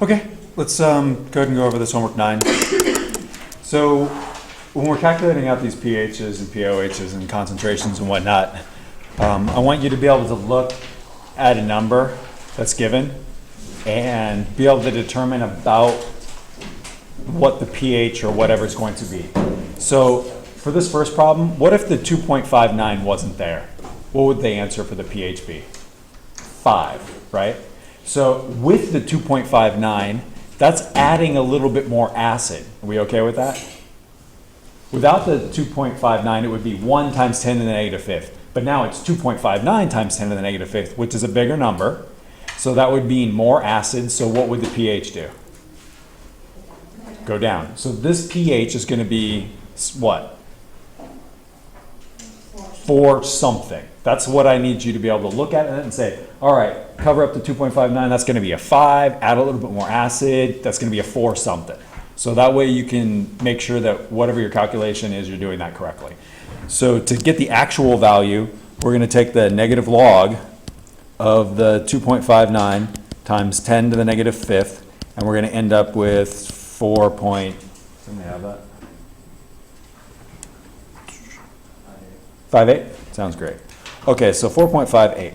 Okay, let's go ahead and go over this homework 9. So when we're calculating out these pHs and pOHs and concentrations and whatnot, I want you to be able to look at a number that's given and be able to determine about what the pH or whatever is going to be. So for this first problem, what if the 2.59 wasn't there? What would they answer for the pH be? 5, right? So with the 2.59, that's adding a little bit more acid. Are we okay with that? Without the 2.59, it would be 1 times 10 to the negative fifth. But now it's 2.59 times 10 to the negative fifth, which is a bigger number. So that would mean more acid. So what would the pH do? Go down. So this pH is going to be what? 4 something. That's what I need you to be able to look at it and say, all right, cover up to 2.59, that's going to be a 5, add a little bit more acid, that's going to be a 4 something. So that way you can make sure that whatever your calculation is, you're doing that correctly. So to get the actual value, we're going to take the negative log of the 2.59 times 10 to the negative fifth, and we're going to end up with 4 point, somebody have that? 58? Sounds great. Okay, so 4.58.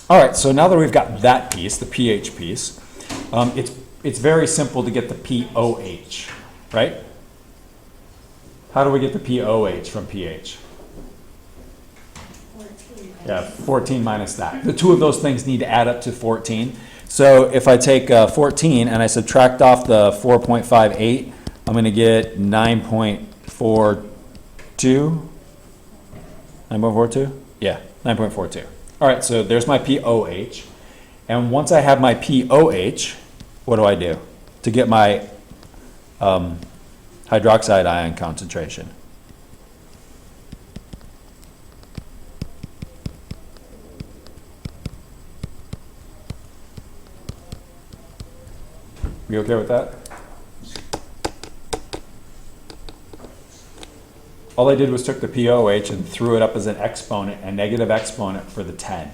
All right, so now that we've got that piece, the pH piece, it's very simple to get the pOH, right? How do we get the pOH from pH? 14. Yeah, 14 minus that. The two of those things need to add up to 14. So if I take 14 and I subtract off the 4.58, I'm going to get 9.42. 9.42? Yeah, 9.42. All right, so there's my pOH. And once I have my pOH, what do I do to get my hydroxide ion concentration? You okay with that? All I did was took the pOH and threw it up as an exponent, a negative exponent for the 10.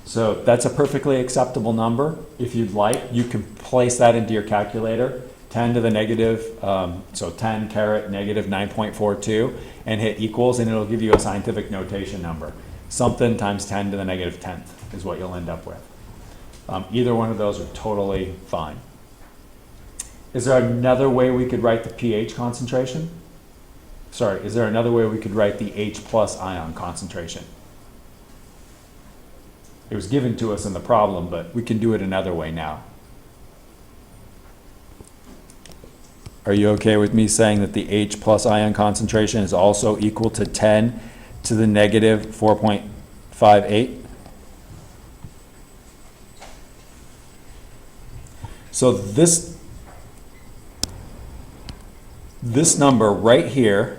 So that's a perfectly acceptable number. If you'd like, you can place that into your calculator, 10 to the negative, so 10 caret negative 9.42, and hit equals, and it'll give you a scientific notation number. Something times 10 to the negative 10th is what you'll end up with. Either one of those are totally fine. Is there another way we could write the pH concentration? Sorry, is there another way we could write the H plus ion concentration? It was given to us in the problem, but we can do it another way now. Are you okay with me saying that the H plus ion concentration is also equal to 10 to the negative 4.58? So this number right here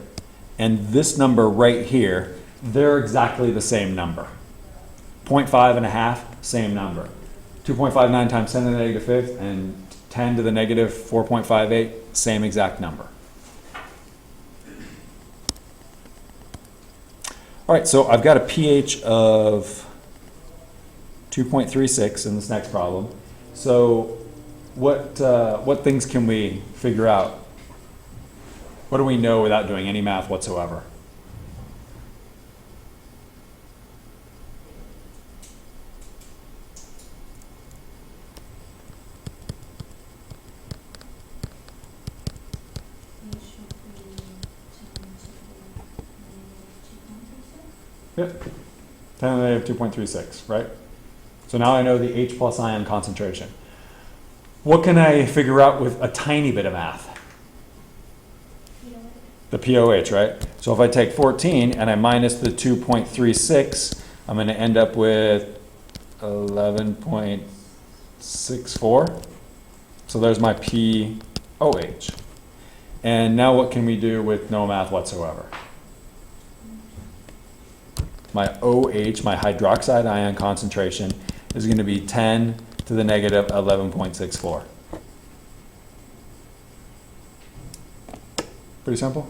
and this number right here, they're exactly the same number. 0.5 and a half, same number. 2.59 times 10 to the negative fifth and 10 to the negative 4.58, same exact number. All right, so I've got a pH of 2.36 in this next problem. So what things can we figure out? What do we know without doing any math whatsoever? Yep, 10 to the negative 2.36, right? So now I know the H plus ion concentration. What can I figure out with a tiny bit of math? The pOH, right? So if I take 14 and I minus the 2.36, I'm going to end up with 11.64. So there's my pOH. And now what can we do with no math whatsoever? My OH, my hydroxide ion concentration, is going to be 10 to the negative 11.64. Pretty simple?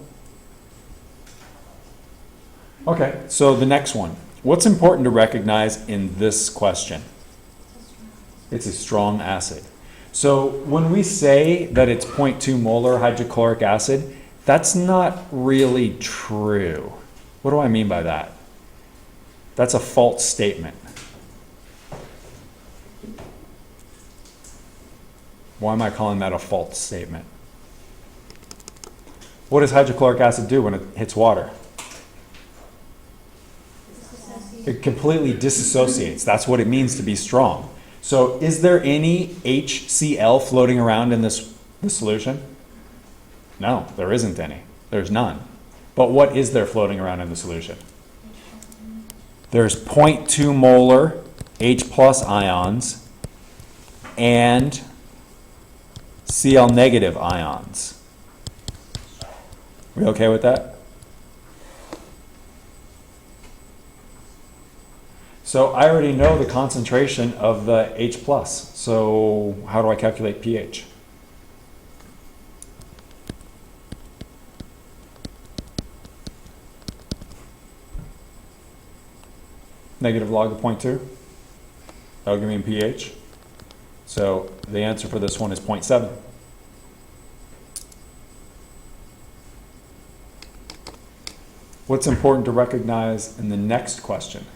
Okay, so the next one. What's important to recognize in this question? It's a strong acid. So when we say that it's 0.2 molar hydrochloric acid, that's not really true. What do I mean by that? That's a false statement. Why am I calling that a false statement? What does hydrochloric acid do when it hits water? It completely disassociates. That's what it means to be strong. So is there any HCl floating around in this solution? No, there isn't any. There's none. But what is there floating around in the solution? There's 0.2 molar H plus ions and Cl negative ions. We okay with that? So I already know the concentration of the H plus. So how do I calculate pH? Negative log of 0.2. That'll give me pH. So the answer for this one is 0.7. What's important to recognize in the next question?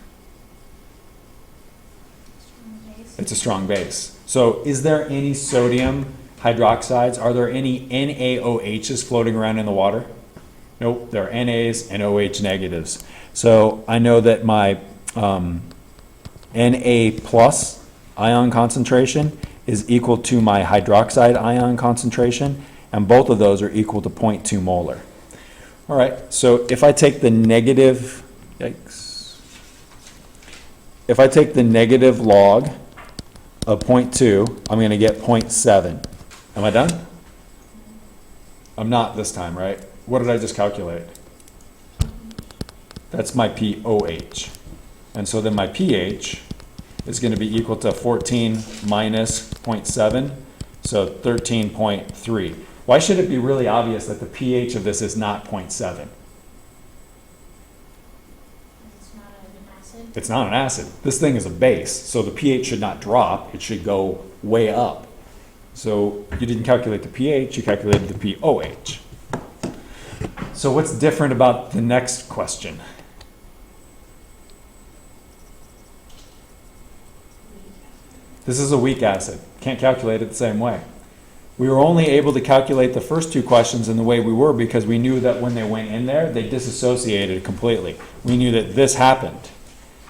It's a strong base. So is there any sodium hydroxides? Are there any NaOHs floating around in the water? Nope, there are NAs and OH negatives. So I know that my Na plus ion concentration is equal to my hydroxide ion concentration, and both of those are equal to 0.2 molar. All right, so if I take the negative, yikes, if I take the negative log of 0.2, I'm going to get 0.7. Am I done? I'm not this time, right? What did I just calculate? That's my POH. And so then my pH is going to be equal to 14 minus 0.7, so 13.3. Why should it be really obvious that the pH of this is not 0.7? It's not an acid. It's not an acid. This thing is a base, so the pH should not drop. It should go way up. So you didn't calculate the pH, you calculated the POH. So what's different about the next question? This is a weak acid. Can't calculate it the same way. We were only able to calculate the first two questions in the way we were because we knew that when they went in there, they disassociated completely. We knew that this happened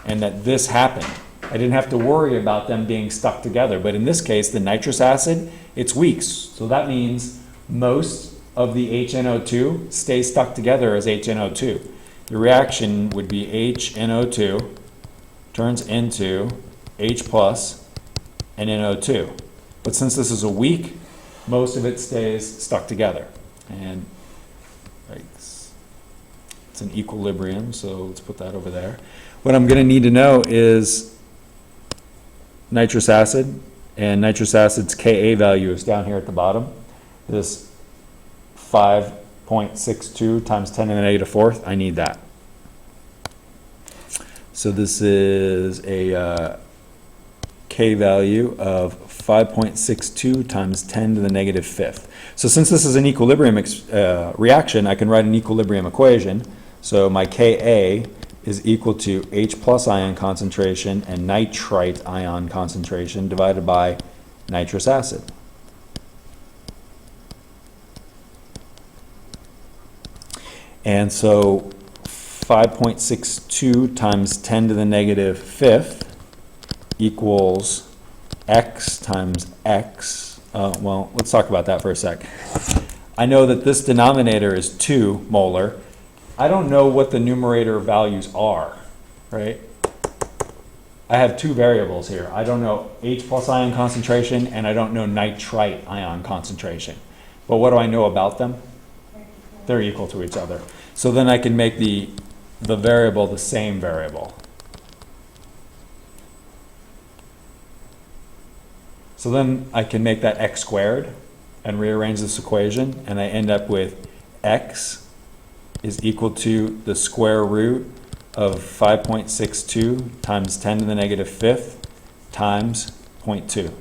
and that this happened. I didn't have to worry about them being stuck together. But in this case, the nitrous acid, it's weak. So that means most of the HNO2 stays stuck together as HNO2. The reaction would be HNO2 turns into H plus and NO2. But since this is a weak, most of it stays stuck together. And it's an equilibrium, so let's put that over there. What I'm going to need to know is nitrous acid, and nitrous acid's Ka value is down here at the bottom. This 5.62 times 10 to the negative fourth, I need that. So this is a K value of 5.62 times 10 to the negative fifth. So since this is an equilibrium reaction, I can write an equilibrium equation. So my Ka is equal to H plus ion concentration and nitrite ion concentration divided by nitrous acid. And so 5.62 times 10 to the negative fifth equals x times x. Well, let's talk about that for a sec. I know that this denominator is 2 molar. I don't know what the numerator values are, right? I have two variables here. I don't know H plus ion concentration and I don't know nitrite ion concentration. But what do I know about them? They're equal to each other. So then I can make the variable the same variable. So then I can make that x squared and rearrange this equation, and I end up with x is equal to the square root of 5.62 times 10 to the negative fifth times 0.2.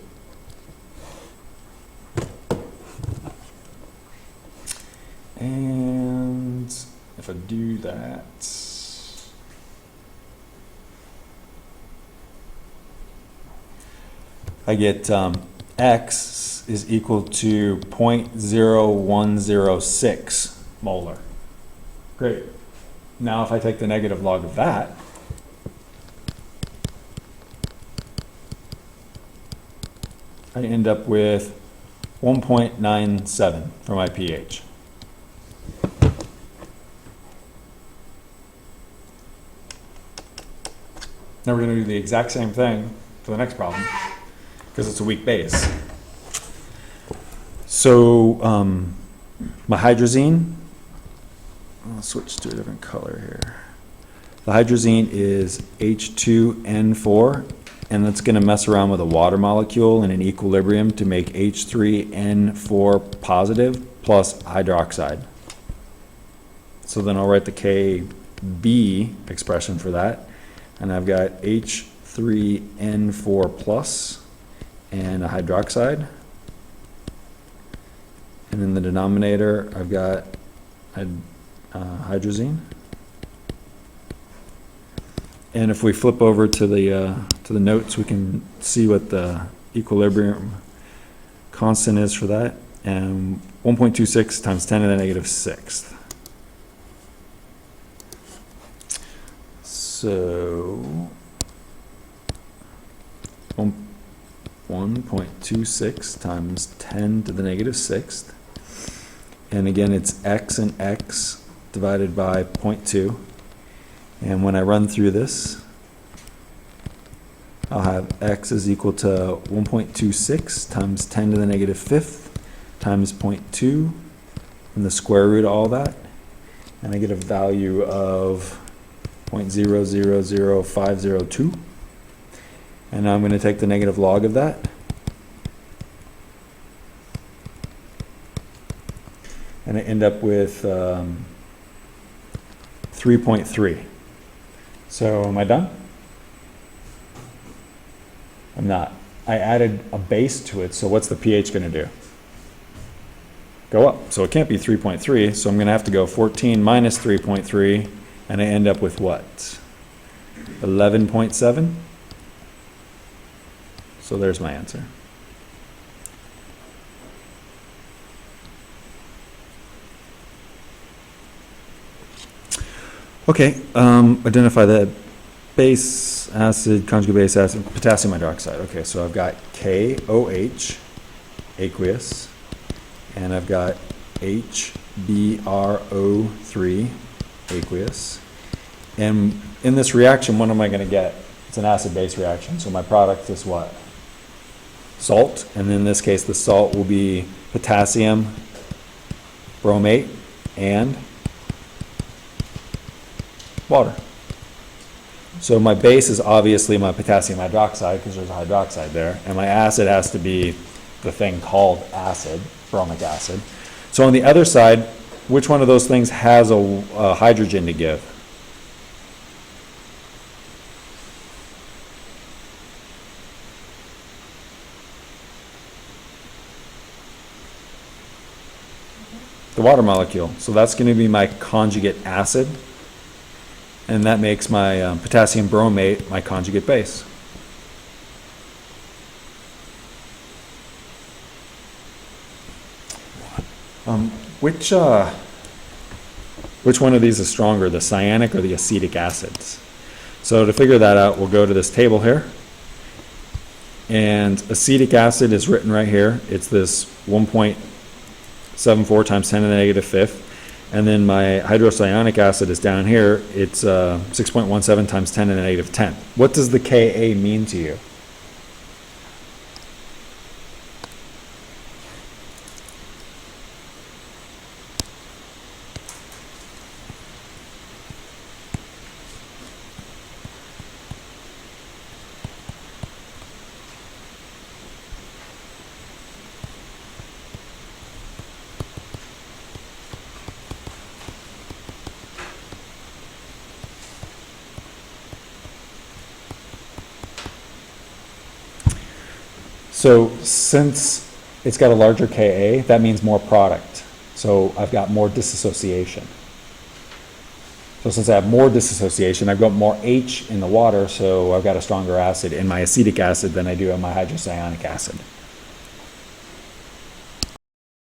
do that, I get X is equal to 0.0106 molar. Great. Now if I take the negative log of that, I end up with 1.97 for my pH. Now we're going to do the exact same thing for the next problem, because it's a weak base. So my hydrazine, I'll switch to a different color here. The hydrazine is H2N4, and that's going to mess around with a water molecule in an equilibrium to make H3N4 positive plus hydroxide. So then I'll write the Kb expression for that, and I've got H3N4 plus and a hydroxide. And in the denominator, I've got hydrazine. And if we flip over to the notes, we can see what the equilibrium constant is for that. And 1.26 times 10 to the negative sixth. So 1.26 times 10 to the negative sixth. And again, it's x and x divided by 0.2. And when I run through this, I'll have x is equal to 1.26 times 10 to the negative fifth times 0.2 and the square root of all that. And I get a value of 0.000502. And now I'm going to take the negative log of that. And I end up with 3.3. So am I done? I'm not. I added a base to it, so what's the pH going to do? Go up. So it can't be 3.3, so I'm going to have to go 14 minus 3.3, and I end up with what? 11.7? So there's my answer. Okay, identify the base acid, conjugate base acid, potassium hydroxide. Okay, so I've got KOH, aqueous, and I've got HBRO3, aqueous. And in this reaction, what am I going to get? It's an acid-base reaction, so my product is what? Salt, and in this case, the salt will be potassium bromate and water. So my base is obviously my potassium hydroxide because there's a hydroxide there, and my acid has to be the thing called acid, bromic acid. So on the other side, which one of those things has a hydrogen to give? The water molecule. So that's going to be my conjugate acid. And that makes my potassium bromate my conjugate base. Which one of these is stronger, the cyanic or the acetic acids? So to figure that out, we'll go to this table here. And acetic acid is written right here. It's this 1.74 times 10 to the negative fifth. And then my hydrocyanic acid is down here. It's 6.17 times 10 to the negative 10. What does the Ka mean to you? So since it's got a larger Ka, that means more product. So I've got more dissociation. So since I have more dissociation, I've got more H in the water, so I've got a stronger acid in my acetic acid than I do in my hydrocyanic acid.